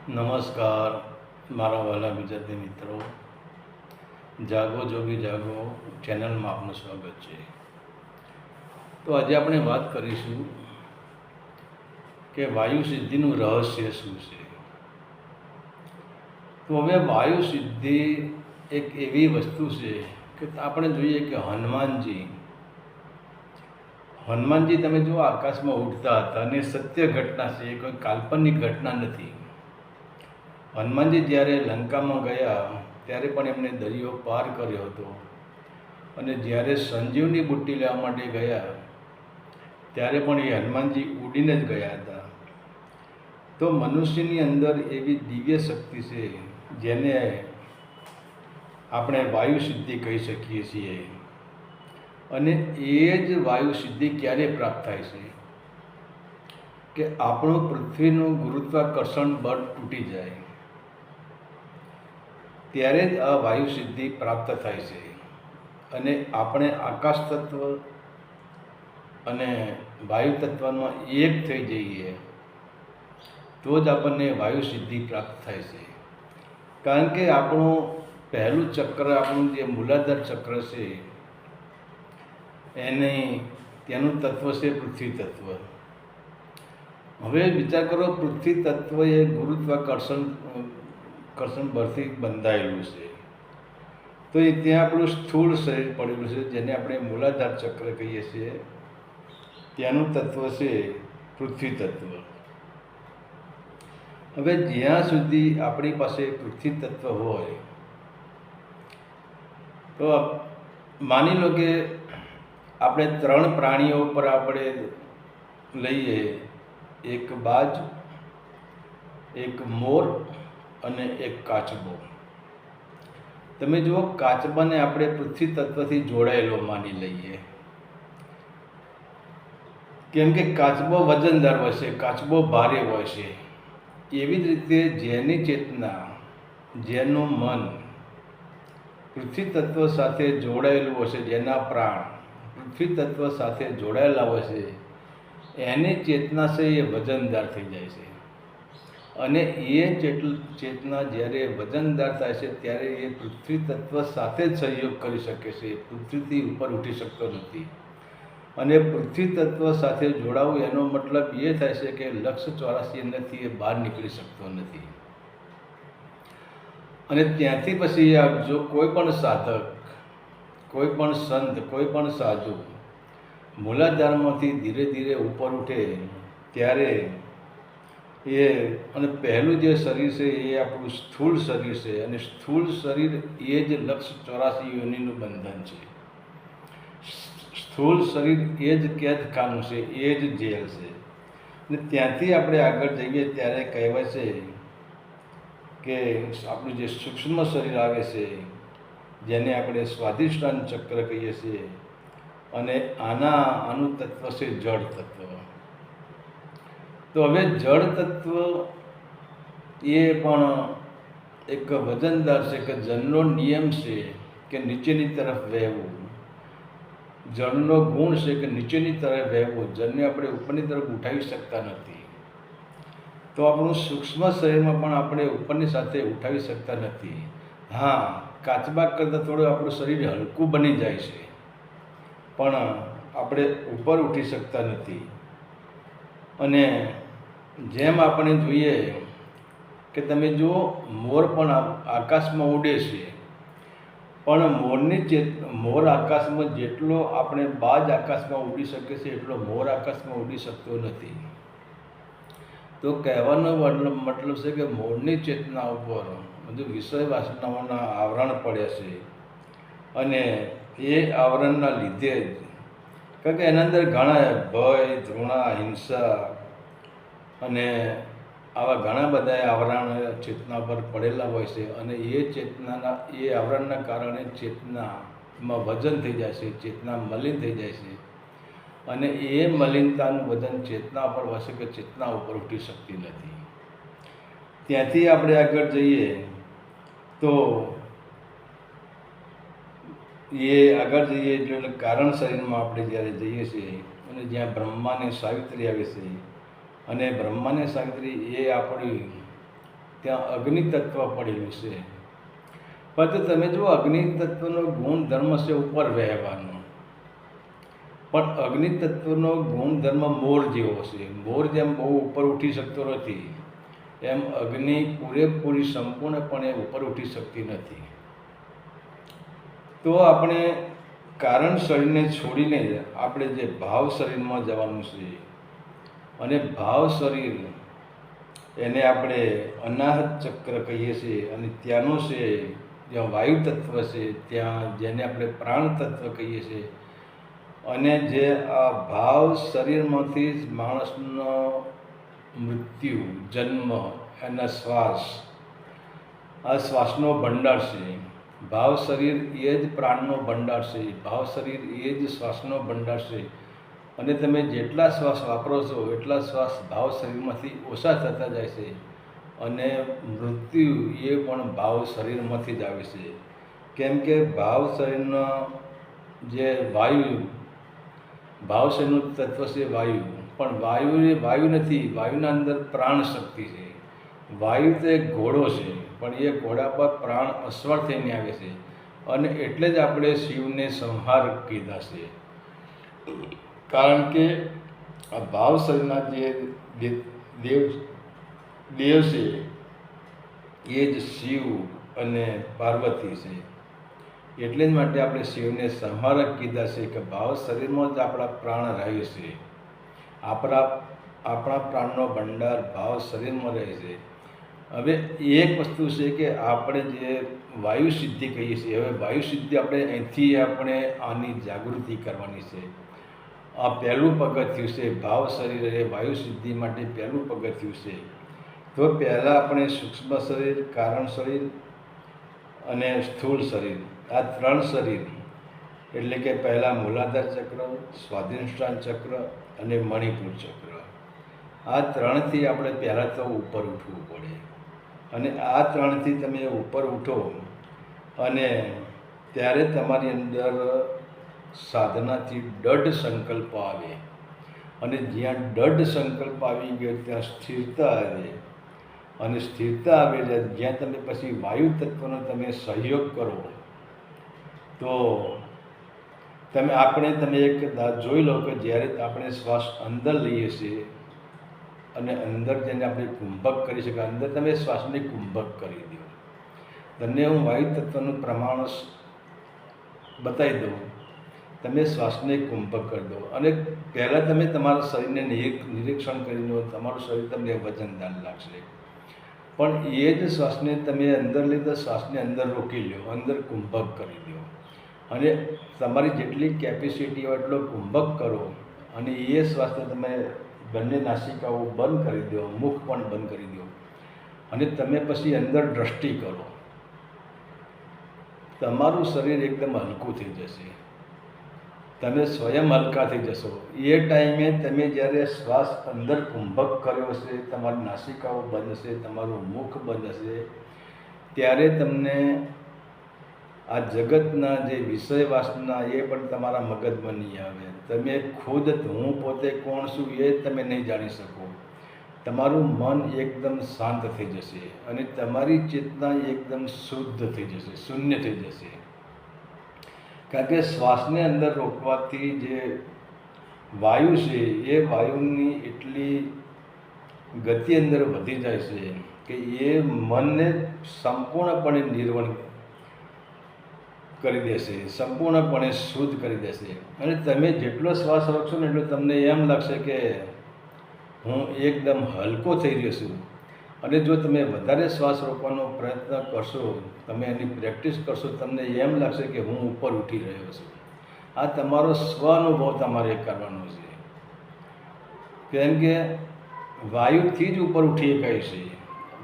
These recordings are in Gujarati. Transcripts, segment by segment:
નમસ્કાર મારા વહાલા ગુજરાતી મિત્રો, જાગો જોગી જાગો ચેનલમાં આપનું સ્વાગત છે. તો આજે આપણે વાત કરીશું કે વાયુ સિદ્ધિનું રહસ્ય શું છે. તો હવે વાયુ સિદ્ધિ એક એવી વસ્તુ છે કે આપણે જોઈએ કે હનુમાનજી તમે જો આકાશમાં ઉડતા હતા અને સત્ય ઘટના છે, કોઈ કાલ્પનિક ઘટના નથી. હનુમાનજી જ્યારે લંકામાં ગયા ત્યારે પણ એમણે દરિયો પાર કર્યો હતો, અને જ્યારે સંજીવની બુટ્ટી લેવા માટે ગયા ત્યારે પણ એ હનુમાનજી ઉડીને જ ગયા હતા. તો મનુષ્યની અંદર એવી દિવ્ય શક્તિ છે જેને આપણે વાયુ સિદ્ધિ કહી શકીએ છીએ. અને એ જ વાયુ સિદ્ધિ ક્યારે પ્રાપ્ત થાય છે કે આપણું પૃથ્વીનું ગુરુત્વાકર્ષણ બળ તૂટી જાય ત્યારે જ આ વાયુ સિદ્ધિ પ્રાપ્ત થાય છે. અને આપણે આકાશ તત્વ અને વાયુ તત્વમાં એક થઈ જઈએ તો જ આપણને વાયુ સિદ્ધિ પ્રાપ્ત થાય છે. કારણ કે આપણું પહેલું ચક્ર, આપણું જે મૂલાધાર ચક્ર છે, તેનું તત્વ છે પૃથ્વી તત્વ. હવે વિચાર કરો, પૃથ્વી તત્વ એ ગુરુત્વાકર્ષણ બળથી બંધાયેલું છે. તો એ ત્યાં આપણું સ્થૂળ શરીર પડેલું છે જેને આપણે મૂલાધાર ચક્ર કહીએ છીએ. ત્યાંનું તત્વ છે પૃથ્વી તત્વ. હવે જ્યાં સુધી આપણી પાસે પૃથ્વી તત્વ હોય તો માની લો કે આપણે 3 પ્રાણીઓ પર આપણે લઈએ, એક બાજ, એક મોર અને એક કાચબો. તમે જુઓ, કાચબાને આપણે પૃથ્વી તત્વથી જોડાયેલો માની લઈએ, કેમ કે કાચબો વજનદાર હોય છે, કાચબો ભારે હોય છે. એવી જ રીતે જેની ચેતના, જેનું મન પૃથ્વી તત્વ સાથે જોડાયેલું હશે, જેના પ્રાણ પૃથ્વી તત્વ સાથે જોડાયેલા હોય છે, એની ચેતના છે એ વજનદાર થઈ જાય છે. અને એ ચેતના જ્યારે વજનદાર થાય છે ત્યારે એ પૃથ્વી તત્વ સાથે જ સહયોગ કરી શકે છે, પૃથ્વીથી ઉપર ઉઠી શકતો નથી. અને પૃથ્વી તત્વ સાથે જોડાવું એનો મતલબ એ થાય છે કે લક્ષ્ય 84 નથી, એ બહાર નીકળી શકતો નથી. અને ત્યાંથી પછી જો કોઈ પણ સાધક, કોઈ પણ સંત, કોઈ પણ સાધુ મૂલાધારમાંથી ધીરે ધીરે ઉપર ઉઠે ત્યારે અને પહેલું જે શરીર છે એ આપણું સ્થૂળ શરીર છે. અને સ્થૂળ શરીર એ જ લક્ષ્ય 84 યોનિનું બંધન છે. સ્થૂળ શરીર એ જ કેદખાનું છે, એ જ જેલ છે. અને ત્યાંથી આપણે આગળ જઈએ ત્યારે કહેવાય છે કે આપણું જે સૂક્ષ્મ શરીર આવે છે, જેને આપણે સ્વાધિષ્ઠાન ચક્ર કહીએ છીએ, અને આનું તત્વ છે જળ તત્વ. તો હવે જળ તત્વ એ પણ એક વજનદાર છે, કે જળનો નિયમ છે કે નીચેની તરફ વહેવું. જળનો ગુણ છે કે નીચેની તરફ વહેવું. જળને આપણે ઉપરની તરફ ઉઠાવી શકતા નથી. તો આપણું સૂક્ષ્મ શરીરમાં પણ આપણે ઉપરની સાથે ઉઠાવી શકતા નથી. હા, કાચબા કરતાં થોડું આપણું શરીર હલકું બની જાય છે, પણ આપણે ઉપર ઉઠી શકતા નથી. અને જેમ આપણે જોઈએ કે તમે જુઓ, મોર પણ આકાશમાં ઉડે છે, પણ મોર આકાશમાં જેટલો આપણે બાજ આકાશમાં ઉડી શકે છે એટલો મોર આકાશમાં ઉડી શકતો નથી. તો કહેવાનો મતલબ છે કે મોરની ચેતના ઉપર બધું વિષય વાસનાઓના આવરણ પડે છે. અને એ આવરણના લીધે જ, કારણ કે એના અંદર ઘણા ભય, ધૃણા, હિંસા અને આવા ઘણા બધા આવરણ ચેતના પર પડેલા હોય છે. અને એ આવરણના કારણે ચેતનામાં વજન થઈ જાય છે, ચેતના મલિન થઈ જાય છે. અને એ મલિનતાનું વજન ચેતના પર હોય છે કે ચેતના ઉપર ઉઠી શકતી નથી. ત્યાંથી આપણે આગળ જઈએ તો એટલે કારણ શરીરમાં આપણે જ્યારે જઈએ છીએ, અને જ્યાં બ્રહ્મા અને સાવિત્રી આવે છે, અને બ્રહ્મા અને સાવિત્રી એ આપણી ત્યાં અગ્નિ તત્વ પડેલું છે. પરંતુ તમે જુઓ, અગ્નિ તત્વનો ગુણધર્મ છે ઉપર વહેવાનો, પણ અગ્નિ તત્વનો ગુણધર્મ મોર જેવો છે. મોર જેમ બહુ ઉપર ઉઠી શકતો નથી, એમ અગ્નિ પૂરેપૂરી સંપૂર્ણપણે ઉપર ઉઠી શકતી નથી. તો આપણે કારણ શરીરને છોડીને આપણે જે ભાવ શરીરમાં જવાનું છે, અને ભાવ શરીર એને આપણે અનાહત ચક્ર કહીએ છીએ, અને ત્યાંનું છે જ્યાં વાયુ તત્વ છે, ત્યાં જેને આપણે પ્રાણ તત્વ કહીએ છીએ. અને જે આ ભાવ શરીરમાંથી જ માણસનો મૃત્યુ, જન્મ, એના શ્વાસ, આ શ્વાસનો ભંડાર છે. ભાવ શરીર એ જ પ્રાણનો ભંડાર છે, ભાવ શરીર એ જ શ્વાસનો ભંડાર છે. અને તમે જેટલા શ્વાસ વાપરો છો એટલા શ્વાસ ભાવ શરીરમાંથી ઓછા થતા જાય છે, અને મૃત્યુ એ પણ ભાવ શરીરમાંથી જ આવે છે. કેમ કે ભાવ શરીરનો જે ભાવ શરીરનું તત્વ છે વાયુ, પણ વાયુ એ વાયુ નથી. વાયુના અંદર પ્રાણ શક્તિ છે. વાયુ તો એક ઘોડો છે, પણ એ ઘોડા પર પ્રાણ અસવાર થઈને આવે છે. અને એટલે જ આપણે શિવને સંહાર કીધા છે, કારણ કે આ ભાવ શરીરના જે દેવ છે એ જ શિવ અને પાર્વતી છે. એટલે જ માટે આપણે શિવને સંહારક કીધા છે કે ભાવ શરીરમાં જ આપણા પ્રાણ રહે છે. આપણા પ્રાણનો ભંડાર ભાવ શરીરમાં રહે છે. હવે એક વસ્તુ છે કે આપણે જે વાયુ સિદ્ધિ કહીએ છીએ, હવે વાયુ સિદ્ધિ આપણે અહીંથી આપણે આની જાગૃતિ કરવાની છે. આ પહેલું પગથિયું છે. ભાવ શરીર એ વાયુ સિદ્ધિ માટે પહેલું પગથિયું છે. તો પહેલાં આપણે સૂક્ષ્મ શરીર, કારણ શરીર અને સ્થૂળ શરીર, આ ત્રણ શરીર, એટલે કે પહેલાં મૂલાધાર ચક્ર, સ્વાધિષ્ઠાન ચક્ર અને મણિપુર ચક્ર, આ ત્રણથી આપણે પહેલાં તો ઉપર ઉઠવું પડે. અને આ ત્રણથી તમે ઉપર ઉઠો અને ત્યારે તમારી અંદર સાધનાથી દઢ સંકલ્પ આવે. અને જ્યાં દઢ સંકલ્પ આવી ગયો ત્યાં સ્થિરતા આવે. અને સ્થિરતા આવે જ્યાં તમે પછી વાયુ તત્વનો તમે સહયોગ કરો, તો તમે એક જોઈ લો કે જ્યારે આપણે શ્વાસ અંદર લઈએ છીએ અને અંદર જેને આપણે કુંભક કરી શકીએ, અંદર તમે શ્વાસને કુંભક કરી દો. તમને હું વાયુ તત્વનું પ્રમાણ બતાવી દઉં. તમે શ્વાસને કુંભક કરી દો અને પહેલાં તમે તમારા શરીરને નિરીક્ષણ કરી લો. તમારું શરીર તમને વજનદાર લાગશે, પણ એ જ શ્વાસને તમે અંદર લીધો, શ્વાસને અંદર રોકી લો, અંદર કુંભક કરી દો. અને તમારી જેટલી કેપેસિટી હોય એટલો કુંભક કરો. અને એ શ્વાસને તમે બંને નાસિકાઓ બંધ કરી દો, મુખ પણ બંધ કરી દો. અને તમે પછી અંદર દ્રષ્ટિ કરો. તમારું શરીર એકદમ હલકું થઈ જશે. તમે સ્વયં હલકા થઈ જશો. એ ટાઈમે તમે જ્યારે શ્વાસ અંદર કુંભક કર્યો હશે, તમારી નાસિકાઓ બંધ હશે, તમારું મુખ બંધ હશે, ત્યારે તમને આ જગતના જે વિષય વાસના એ પણ તમારા મગજમાં નહીં આવે. તમે ખુદ હું પોતે કોણ છું એ તમે નહીં જાણી શકો. તમારું મન એકદમ શાંત થઈ જશે અને તમારી ચેતના એકદમ શુદ્ધ થઈ જશે, શૂન્ય થઈ જશે. કારણ કે શ્વાસને અંદર રોકવાથી જે વાયુ છે એ વાયુની એટલી ગતિ અંદર વધી જાય છે કે એ મનને સંપૂર્ણપણે નિર્વણ કરી દેશે, સંપૂર્ણપણે શુદ્ધ કરી દેશે. અને તમે જેટલો શ્વાસ રોકશો ને એટલું તમને એમ લાગશે કે હું એકદમ હલકો થઈ રહ્યો છું. અને જો તમે વધારે શ્વાસ રોકવાનો પ્રયત્ન કરશો, તમે એની પ્રેક્ટિસ કરશો, તમને એમ લાગશે કે હું ઉપર ઉઠી રહ્યો છું. આ તમારો સ્વ-અનુભવ તમારે કરવાનો છે. કેમ કે વાયુથી જ ઉપર ઉઠી શકાય છે.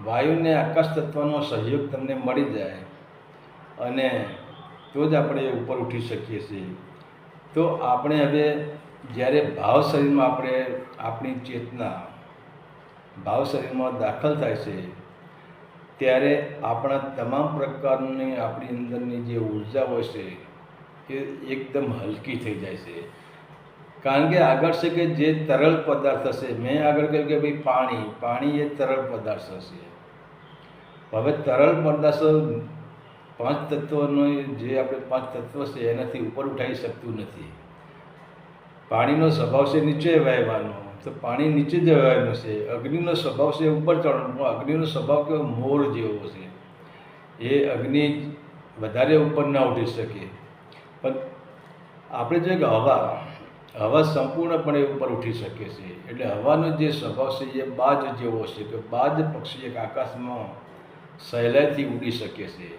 વાયુને આકાશ તત્વનો સહયોગ તમને મળી જાય અને તો જ આપણે ઉપર ઉઠી શકીએ છીએ. તો આપણે હવે જ્યારે ભાવ શરીરમાં આપણી ચેતના ભાવ શરીરમાં દાખલ થાય છે, ત્યારે આપણા તમામ પ્રકારની આપણી અંદરની જે ઉર્જા હોય છે એ એકદમ હલકી થઈ જાય છે. કારણ કે આગળ છે કે જે તરલ પદાર્થ હશે, મેં આગળ કહ્યું કે ભાઈ પાણી એ તરલ પદાર્થ હશે. હવે તરલ પદાર્થો 5 તત્વોનો જે આપણે 5 તત્વ છે એનાથી ઉપર ઉઠાવી શકતું નથી. પાણીનો સ્વભાવ છે નીચે વહેવાનો, તો પાણી નીચે જ વહેવાનું છે. અગ્નિનો સ્વભાવ છે ઉપર ચડવાનો, પણ અગ્નિનો સ્વભાવ કેવો મોર જેવો છે. એ અગ્નિ વધારે ઉપર ના ઉઠી શકે. પણ આપણે જોઈએ કે હવા સંપૂર્ણપણે ઉપર ઉઠી શકે છે. એટલે હવાનો જે સ્વભાવ છે એ બાજ જેવો છે, કે બાજ પક્ષી એક આકાશમાં સહેલાઈથી ઉડી શકે છે.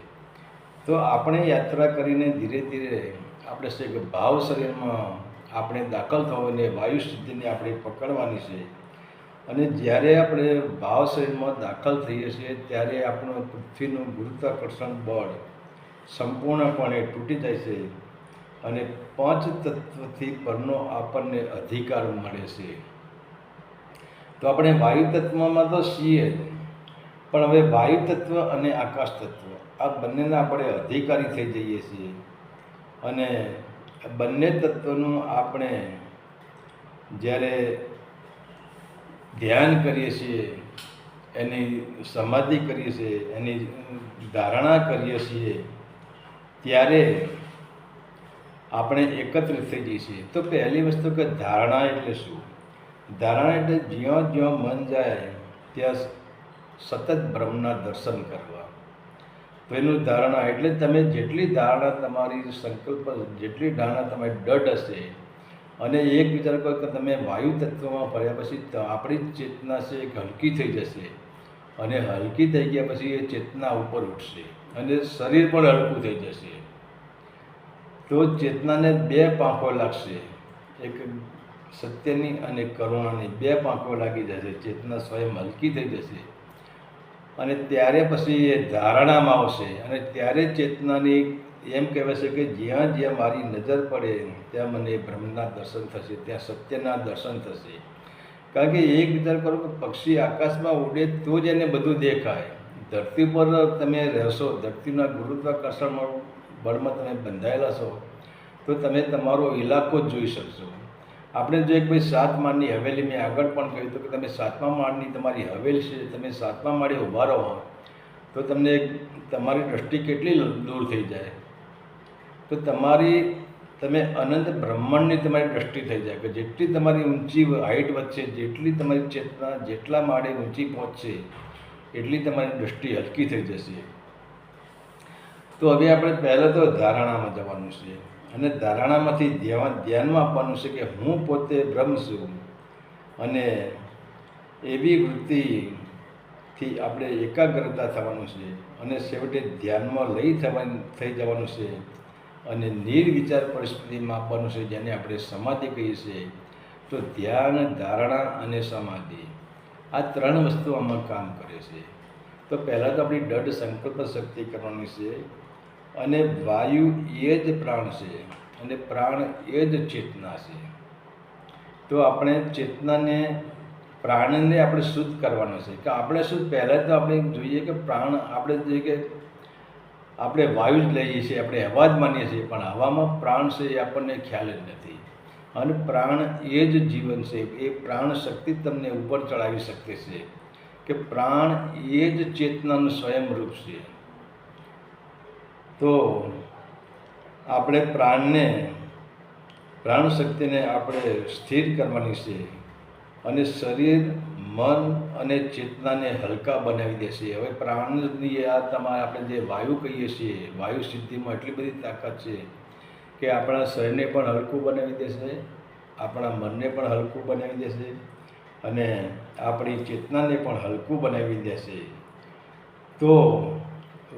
તો આપણે યાત્રા કરીને ધીરે ધીરે આપણે છે કે ભાવ શરીરમાં આપણે દાખલ થવાને વાયુ સ્થિતિને આપણે પકડવાની છે. અને જ્યારે આપણે ભાવ શરીરમાં દાખલ થઈએ છીએ ત્યારે આપણું પૃથ્વીનું ગુરુત્વાકર્ષણ બળ સંપૂર્ણપણે તૂટી જાય છે અને 5 તત્વથી પરનો આપણને અધિકાર મળે છે. તો આપણે વાયુ તત્વમાં તો છીએ જ, પણ હવે વાયુ તત્વ અને આકાશ તત્વ આ બંનેના આપણે અધિકારી થઈ જઈએ છીએ. અને બંને તત્વનું આપણે જ્યારે ધ્યાન કરીએ છીએ, એની સમાધિ કરીએ છીએ, એની ધારણા કરીએ છીએ, ત્યારે આપણે એકત્રિત થઈ જઈએ છીએ. તો પહેલી વસ્તુ કે ધારણા એટલે શું? ધારણા એટલે જ્યાં જ્યાં મન જાય ત્યાં સતત બ્રહ્મના દર્શન કરવા. તો એનું ધારણા એટલે તમે જેટલી ધારણા તમારી સંકલ્પ, જેટલી ધારણા તમારી દઢ હશે, અને એક વિચાર કરો કે તમે વાયુ તત્વમાં ફર્યા પછી આપણી ચેતના છે એક હલકી થઈ જશે, અને હલકી થઈ ગયા પછી એ ચેતના ઉપર ઉઠશે અને શરીર પણ હલકું થઈ જશે. તો ચેતનાને 2 પાંખો લાગશે, એક સત્યની અને કરુણાની 2 પાંખો લાગી જશે. ચેતના સ્વયં હલકી થઈ જશે અને ત્યારે પછી એ ધારણામાં આવશે. અને ત્યારે ચેતનાની એમ કહેવાય છે કે જ્યાં જ્યાં મારી નજર પડે ત્યાં મને બ્રહ્મના દર્શન થશે, ત્યાં સત્યના દર્શન થશે. કારણ કે એક વિચાર કરો કે પક્ષી આકાશમાં ઉડે તો જ એને બધું દેખાય. ધરતી પર તમે રહેશો, ધરતીના ગુરુત્વાકર્ષણ બળમાં તમે બંધાયેલા છો, તો તમે તમારો ઇલાકો જ જોઈ શકશો. આપણે જો એક ભાઈ 7 માળની હવેલી, મેં આગળ પણ કહ્યું હતું કે તમે 7મા માળની તમારી હવેલી છે, તમે 7મા માળે ઊભા રહો તો તમને તમારી દૃષ્ટિ કેટલી દૂર થઈ જાય. તો તમે અનંત બ્રહ્માંડની તમારી દૃષ્ટિ થઈ જાય કે જેટલી તમારી ઊંચી હાઈટ વધશે, જેટલી તમારી ચેતના જેટલા માળે ઊંચી પહોંચશે, એટલી તમારી દૃષ્ટિ હલકી થઈ જશે. તો હવે આપણે પહેલાં તો ધારણામાં જવાનું છે, અને ધારણામાંથી ધ્યાનમાં આપવાનું છે કે હું પોતે બ્રહ્મ છું. અને એવી વૃત્તિથી આપણે એકાગ્રતા થવાનું છે અને છેવટે ધ્યાનમાં થઈ જવાનું છે. અને નિર્વિચાર પરિસ્થિતિમાં આપવાનું છે, જેને આપણે સમાધિ કહીએ છીએ. તો ધ્યાન, ધારણા અને સમાધિ આ 3 વસ્તુ આમાં કામ કરે છે. તો પહેલાં તો આપણી દઢ સંકલ્પ શક્તિ કરવાની છે. અને વાયુ એ જ પ્રાણ છે અને પ્રાણ એ જ ચેતના છે. તો આપણે ચેતનાને, પ્રાણને આપણે શુદ્ધ કરવાનો છે. કે આપણે શુદ્ધ પહેલાં તો આપણે જોઈએ કે પ્રાણ આપણે જોઈએ કે આપણે વાયુ જ લઈએ છીએ, આપણે હવા જ માનીએ છીએ, પણ હવામાં પ્રાણ છે એ આપણને ખ્યાલ જ નથી. અને પ્રાણ એ જ જીવન છે. એ પ્રાણ શક્તિ તમને ઉપર ચડાવી શકે છે. કે પ્રાણ એ જ ચેતનાનું સ્વયંરૂપ છે. તો આપણે પ્રાણ શક્તિને આપણે સ્થિર કરવાની છે અને શરીર, મન અને ચેતનાને હલકા બનાવી દેશે. હવે પ્રાણની આપણે જે વાયુ કહીએ છીએ, વાયુ સિદ્ધિમાં એટલી બધી તાકાત છે કે આપણા શરીરને પણ હલકું બનાવી દેશે, આપણા મનને પણ હલકું બનાવી દેશે અને આપણી ચેતનાને પણ હલકું બનાવી દેશે. તો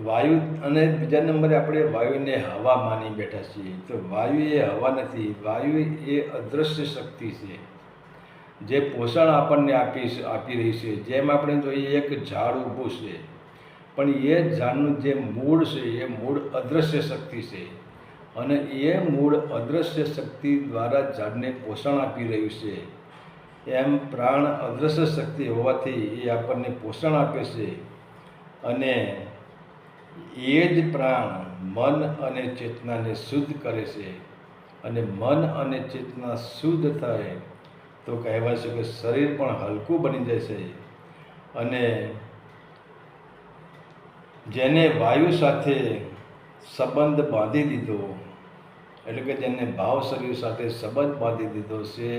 વાયુ, અને બીજા નંબરે આપણે વાયુને હવા માની બેઠા છીએ. તો વાયુ એ હવા નથી, વાયુ એ અદૃશ્ય શક્તિ છે જે પોષણ આપણને આપી રહી છે. જેમ આપણે જોઈએ એક ઝાડ ઊભું છે, પણ એ ઝાડનું જે મૂળ છે એ મૂળ અદૃશ્ય શક્તિ છે, અને એ મૂળ અદૃશ્ય શક્તિ દ્વારા ઝાડને પોષણ આપી રહ્યું છે. એમ પ્રાણ અદૃશ્ય શક્તિ હોવાથી એ આપણને પોષણ આપે છે. અને એ જ પ્રાણ મન અને ચેતનાને શુદ્ધ કરે છે. અને મન અને ચેતના શુદ્ધ થાય તો કહેવાય છે કે શરીર પણ હલકું બની જશે અને જેને વાયુ સાથે સંબંધ બાંધી દીધો, એટલે કે જેને ભાવ શરીર સાથે સંબંધ બાંધી દીધો છે,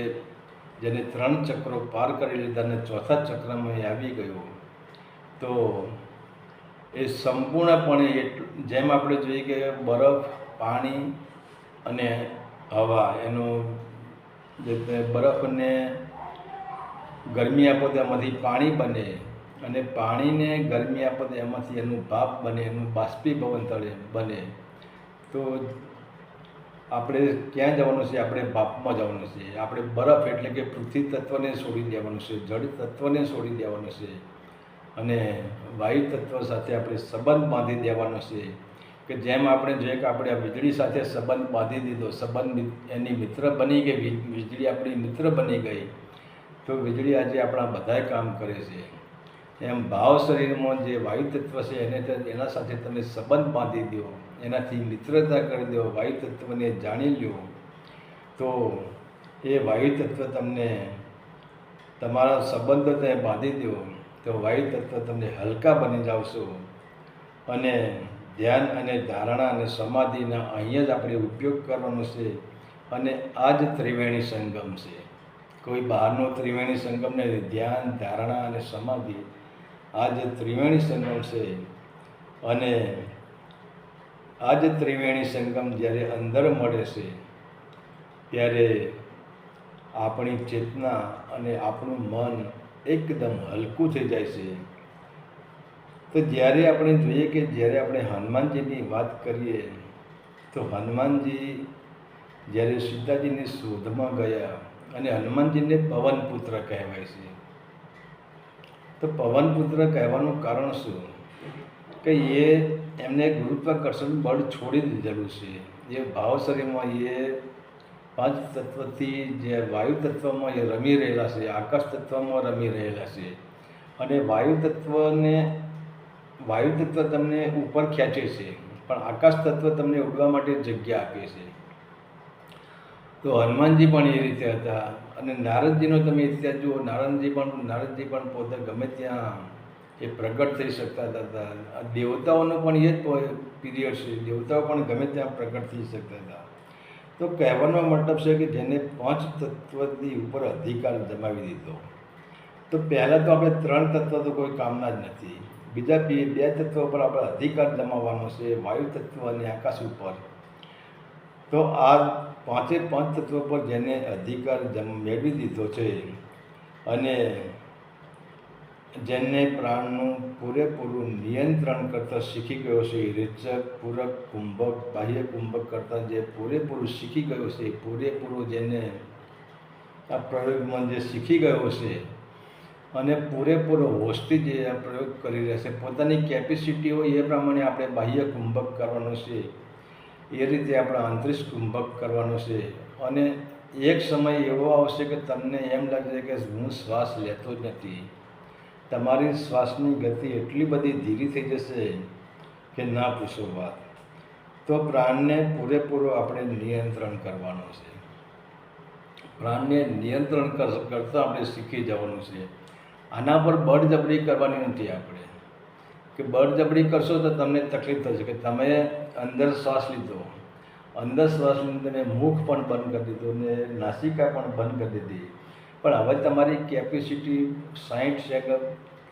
જેને 3 ચક્રો પાર કરી લીધા અને 4થા ચક્રમાં આવી ગયો, તો એ સંપૂર્ણપણે જેમ આપણે જોઈએ કે બરફ, પાણી અને હવા, એનું જે બરફને ગરમી આપો તો એમાંથી પાણી બને, અને પાણીને ગરમી આપો તો એમાંથી એનું ભાપ બને, એનું બાષ્પીભવન બને. તો આપણે ક્યાં જવાનું છે? આપણે ભાપમાં જવાનું છે. આપણે બરફ એટલે કે પૃથ્વી તત્વને છોડી દેવાનું છે, જળ તત્વને છોડી દેવાનું છે, અને વાયુ તત્વ સાથે આપણે સંબંધ બાંધી દેવાનો છે. કે જેમ આપણે જોઈએ કે આપણે આ વીજળી સાથે સંબંધ બાંધી દીધો, સંબંધ એની મિત્ર બની ગઈ, વીજળી આપણી મિત્ર બની ગઈ, તો વીજળી આજે આપણા બધાય કામ કરે છે. એમ ભાવ શરીરમાં જે વાયુ તત્વ છે એના સાથે તમે સંબંધ બાંધી દો, એનાથી મિત્રતા કરી દો, વાયુ તત્વને જાણી લો, તો એ વાયુ તત્વ તમને તમારા સંબંધો તમે બાંધી દો, તો વાયુ તત્વ તમને હલકા બની જાવશો. અને ધ્યાન અને ધારણા અને સમાધિના અહીંયા જ આપણે ઉપયોગ કરવાનો છે. અને આ જ ત્રિવેણી સંગમ છે, કોઈ બહારનો ત્રિવેણી સંગમ નહીં. ધ્યાન, ધારણા અને સમાધિ, આ જે ત્રિવેણી સંગમ છે. અને આ જ ત્રિવેણી સંગમ જ્યારે અંદર મળે છે, ત્યારે આપણી ચેતના અને આપણું મન એકદમ હલકું થઈ જાય છે. તો જ્યારે આપણે જોઈએ કે જ્યારે આપણે હનુમાનજીની વાત કરીએ, તો હનુમાનજી જ્યારે સીતાજીની શોધમાં ગયા, અને હનુમાનજીને પવનપુત્ર કહેવાય છે. તો પવનપુત્ર કહેવાનું કારણ શું? કે એમને ગુરુત્વાકર્ષણ બળ છોડી દીધેલું છે. એ ભાવ શરીરમાં એ 5 તત્વથી જે વાયુ તત્વમાં એ રમી રહેલા છે, આકાશ તત્વમાં રમી રહેલા છે. અને વાયુ તત્વ તમને ઉપર ખેંચે છે, પણ આકાશ તત્વ તમને ઉડવા માટે જગ્યા આપે છે. તો હનુમાનજી પણ એ રીતે હતા. અને નારદજીનો તમે ઇતિહાસ જુઓ, નારદજી પણ પોતે ગમે ત્યાં એ પ્રગટ થઈ શકતા હતા. દેવતાઓનો પણ એ જ પીરિયડ છે, દેવતાઓ પણ ગમે ત્યાં પ્રગટ થઈ શકતા હતા. તો કહેવાનો મતલબ છે કે જેને 5 તત્વની ઉપર અધિકાર જમાવી દીધો. તો પહેલાં તો આપણે 3 તત્વ તો કોઈ કામના જ નથી. બીજા 2 તત્વો પર આપણે અધિકાર જમાવવાનો છે, વાયુ તત્વ અને આકાશ ઉપર. તો આ 5 તત્વો પર જેને અધિકાર મેળવી દીધો છે, અને જેને પ્રાણનું પૂરેપૂરું નિયંત્રણ કરતાં શીખી ગયો છે, રેચક, પૂરક, કુંભક, બાહ્ય કુંભક કરતાં જે પૂરેપૂરું શીખી ગયો છે, પૂરેપૂરું જેને આ પ્રયોગમાં જે શીખી ગયો છે, અને પૂરેપૂરો હોશથી જે આ પ્રયોગ કરી રહેશે, પોતાની કેપેસિટી હોય એ પ્રમાણે આપણે બાહ્ય કુંભક કરવાનું છે, એ રીતે આપણે આંતરિક કુંભક કરવાનું છે. અને એક સમય એવો આવશે કે તમને એમ લાગશે કે હું શ્વાસ લેતો જ નથી. તમારી શ્વાસની ગતિ એટલી બધી ધીરી થઈ જશે કે ના પૂછો વાત. તો પ્રાણને પૂરેપૂરો આપણે નિયંત્રણ કરવાનું છે. પ્રાણને નિયંત્રણ કરતાં આપણે શીખી જવાનું છે. આના પર બળજબરી કરવાની નથી આપણે, કે બળજબરી કરશો તો તમને તકલીફ થશે. કે તમે અંદર શ્વાસ લીધો, તમે મુખ પણ બંધ કરી દીધું ને નાસિકા પણ બંધ કરી દીધી, પણ હવે તમારી કેપેસિટી 60 સેકન્ડ,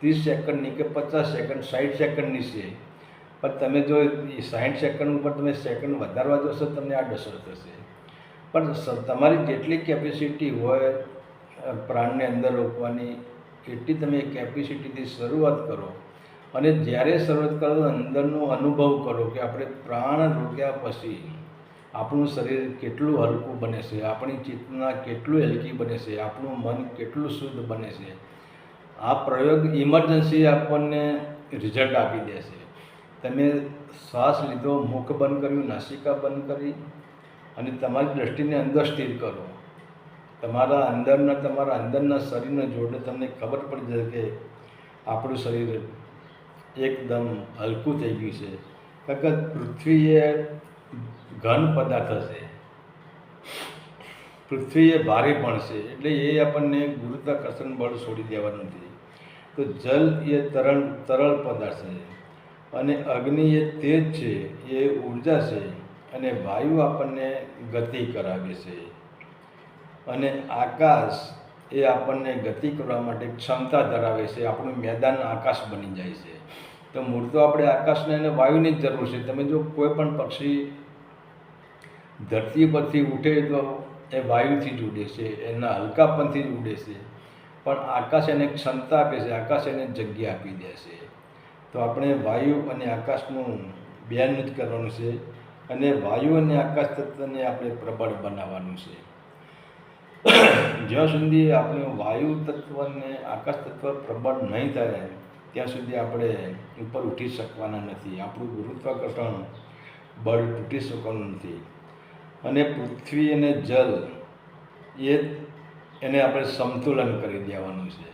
30 સેકન્ડની કે 50 સેકન્ડ, 60 સેકન્ડની છે. પણ તમે જો 60 સેકન્ડ ઉપર તમે સેકન્ડ વધારવા જશો, તમને આ અસર થશે. પણ તમારી જેટલી કેપેસિટી હોય પ્રાણને અંદર રોકવાની, એટલી તમે કેપેસિટીથી શરૂઆત કરો. અને જ્યારે શરૂઆત કરો અંદરનો અનુભવ કરો કે આપણે પ્રાણ રોક્યા પછી આપણું શરીર કેટલું હલકું બને છે, આપણી ચેતના કેટલું હલકી બને છે, આપણું મન કેટલું શુદ્ધ બને છે. આ પ્રયોગ ઇમરજન્સી આપણને રિઝલ્ટ આપી દેશે. તમે શ્વાસ લીધો, મુખ બંધ કર્યું, નાસિકા બંધ કરી, અને તમારી દૃષ્ટિને અંદર સ્થિર કરો. તમારા અંદરના શરીરને જોડે તમને ખબર પડી જશે કે આપણું શરીર એકદમ હલકું થઈ ગયું છે. કારણ કે પૃથ્વી એ ઘન પદાર્થ છે, પૃથ્વી એ ભારે પણ છે, એટલે એ આપણને ગુરુત્વાકર્ષણ બળ છોડી દેવાનું નથી. તો જલ એ તરલ પદાર્થ છે, અને અગ્નિ એ તેજ છે, એ ઉર્જા છે, અને વાયુ આપણને ગતિ કરાવે છે, અને આકાશ એ આપણને ગતિ કરવા માટે ક્ષમતા ધરાવે છે. આપણું મેદાન આકાશ બની જાય છે. તો મૂળ તો આપણે આકાશને અને વાયુની જ જરૂર છે. તમે જો કોઈ પણ પક્ષી ધરતી પરથી ઉઠે તો એ વાયુથી જ ઉડે છે, એના હલકાપનથી જ ઉડે છે, પણ આકાશ એને ક્ષમતા આપે છે, આકાશ એને જગ્યા આપી દે છે. તો આપણે વાયુ અને આકાશનું બેનું જ કરવાનું છે, અને વાયુ અને આકાશ તત્વને આપણે પ્રબળ બનાવવાનું છે. જ્યાં સુધી આપણે વાયુ તત્વ અને આકાશ તત્વ પ્રબળ નહીં થાય ત્યાં સુધી આપણે ઉપર ઉઠી શકવાના નથી. આપણું ગુરુત્વાકર્ષણ બળ તૂટી શકવાનું નથી. અને પૃથ્વી અને જલ એને આપણે સમતુલન કરી દેવાનું છે,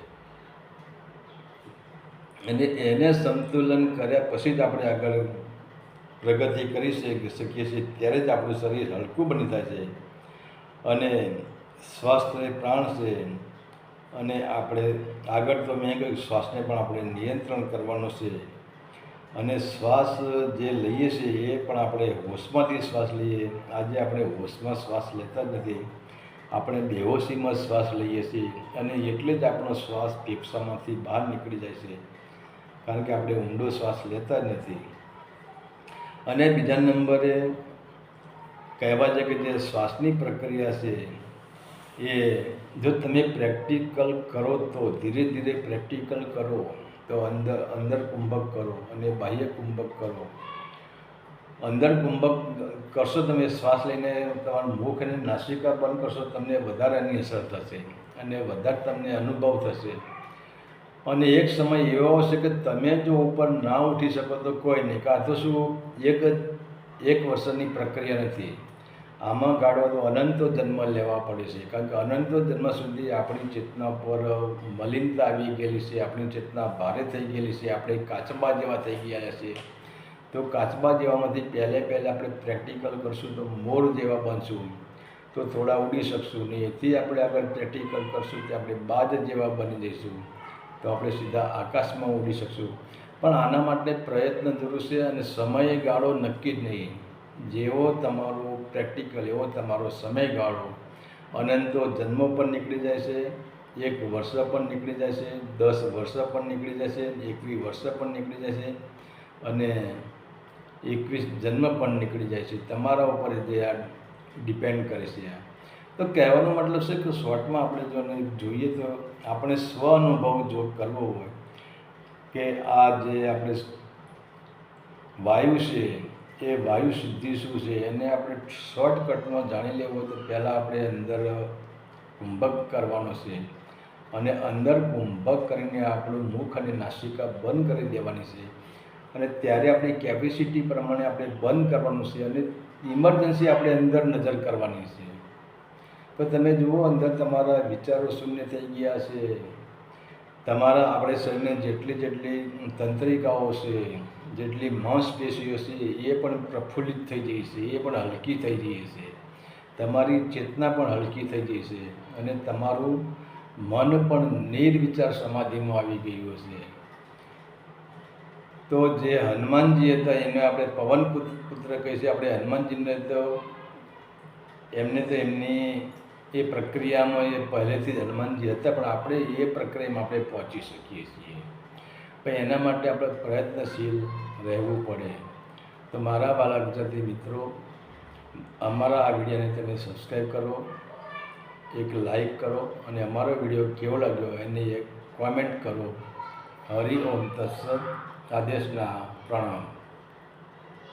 અને એને સંતુલન કર્યા પછી જ આપણે આગળ પ્રગતિ કરી શકીએ છીએ. ત્યારે જ આપણું શરીર હલકું બની થાય છે, અને સ્વાસ્થ્ય પ્રાણ છે. અને આપણે આગળ તો મેં કહ્યું શ્વાસને પણ આપણે નિયંત્રણ કરવાનો છે, અને શ્વાસ જે લઈએ છીએ એ પણ આપણે હોશમાંથી શ્વાસ લઈએ. આજે આપણે હોશમાં શ્વાસ લેતા જ નથી, આપણે બેહોશીમાં શ્વાસ લઈએ છીએ, અને એટલે જ આપણો શ્વાસ ફેફસામાંથી બહાર નીકળી જાય છે, કારણ કે આપણે ઊંડો શ્વાસ લેતા જ નથી. અને બીજા નંબરે કહેવાય છે કે જે શ્વાસની પ્રક્રિયા છે એ જો તમે પ્રેક્ટિકલ કરો તો ધીરે ધીરે પ્રેક્ટિકલ કરો તો અંદર કુંભક કરો અને બાહ્ય કુંભક કરો. અંદર કુંભક કરશો તમે, શ્વાસ લઈને તમારું મુખ અને નાસિકા બંધ કરશો, તમને વધારે એની અસર થશે અને વધારે તમને અનુભવ થશે. અને એક સમય એવો આવશે કે તમે જો ઉપર ના ઉઠી શકો તો કોઈ નહીં, કાં તો શું એક વર્ષની પ્રક્રિયા નથી. આમાં ગાળો તો અનંતો જન્મ લેવા પડે છે, કારણ કે અનંતો જન્મ સુધી આપણી ચેતના પર મલિનતા આવી ગયેલી છે, આપણી ચેતના ભારે થઈ ગયેલી છે, આપણે કાચબા જેવા થઈ ગયા છે. તો કાચબા જેવામાંથી પહેલે આપણે પ્રેક્ટિકલ કરશું તો મોર જેવા બનશું, તો થોડા ઉડી શકશું. નહીં એથી આપણે આગળ પ્રેક્ટિકલ કરશું તો આપણે બાજ જેવા બની જઈશું, તો આપણે સીધા આકાશમાં ઉડી શકશું. પણ આના માટે પ્રયત્ન જરૂર છે, અને સમયગાળો નક્કી જ નહીં. જેવો તમારો પ્રેક્ટિકલ એવો તમારો સમયગાળો. અનંતો જન્મો પણ નીકળી જાય છે, 1 વર્ષ પણ નીકળી જાય છે, 10 વર્ષ પણ નીકળી જાય છે, 21 વર્ષ પણ નીકળી જાય છે, અને 21 જન્મ પણ નીકળી જાય છે. તમારા ઉપર જે આ ડિપેન્ડ કરે છે. તો કહેવાનો મતલબ છે કે શોર્ટમાં આપણે જો જોઈએ તો આપણે સ્વ અનુભવ જો કરવો હોય કે આ જે આપણે વાયુ છે એ વાયુ શુદ્ધિ શું છે, એને આપણે શોર્ટકટમાં જાણી લેવું હોય તો પહેલાં આપણે અંદર કુંભક કરવાનો છે, અને અંદર કુંભક કરીને આપણું મુખ અને નાસિકા બંધ કરી દેવાની છે, અને ત્યારે આપણી કેપેસિટી પ્રમાણે આપણે બંધ કરવાનું છે, અને ઇમરજન્સી આપણે અંદર નજર કરવાની છે. તો તમે જુઓ અંદર તમારા વિચારો શૂન્ય થઈ ગયા છે, તમારા આપણે શરીરને જેટલી તંત્રિકાઓ છે, જેટલી માંસપેશીઓ છે એ પણ પ્રફુલ્લિત થઈ જાય છે, એ પણ હલકી થઈ જાય છે, તમારી ચેતના પણ હલકી થઈ જાય છે, અને તમારું મન પણ નિર્વિચાર સમાધિમાં આવી ગયું છે. તો જે હનુમાનજી હતા એને આપણે પવન પુત્ર કહીએ છીએ. આપણે હનુમાનજીને તો એમની એ પ્રક્રિયામાં એ પહેલેથી જ હનુમાનજી હતા, પણ આપણે એ પ્રક્રિયામાં આપણે પહોંચી શકીએ છીએ. પણ એના માટે આપણે પ્રયત્નશીલ રહેવું પડે. તો મારા વાલા ગુજરાતી મિત્રો, અમારા આ વિડીયોને તમે સબસ્ક્રાઈબ કરો, એક લાઈક કરો, અને અમારો વિડીયો કેવો લાગ્યો એની એક કોમેન્ટ કરો. હરિ ઓમ તત્સત. આદેશના પ્રણામ.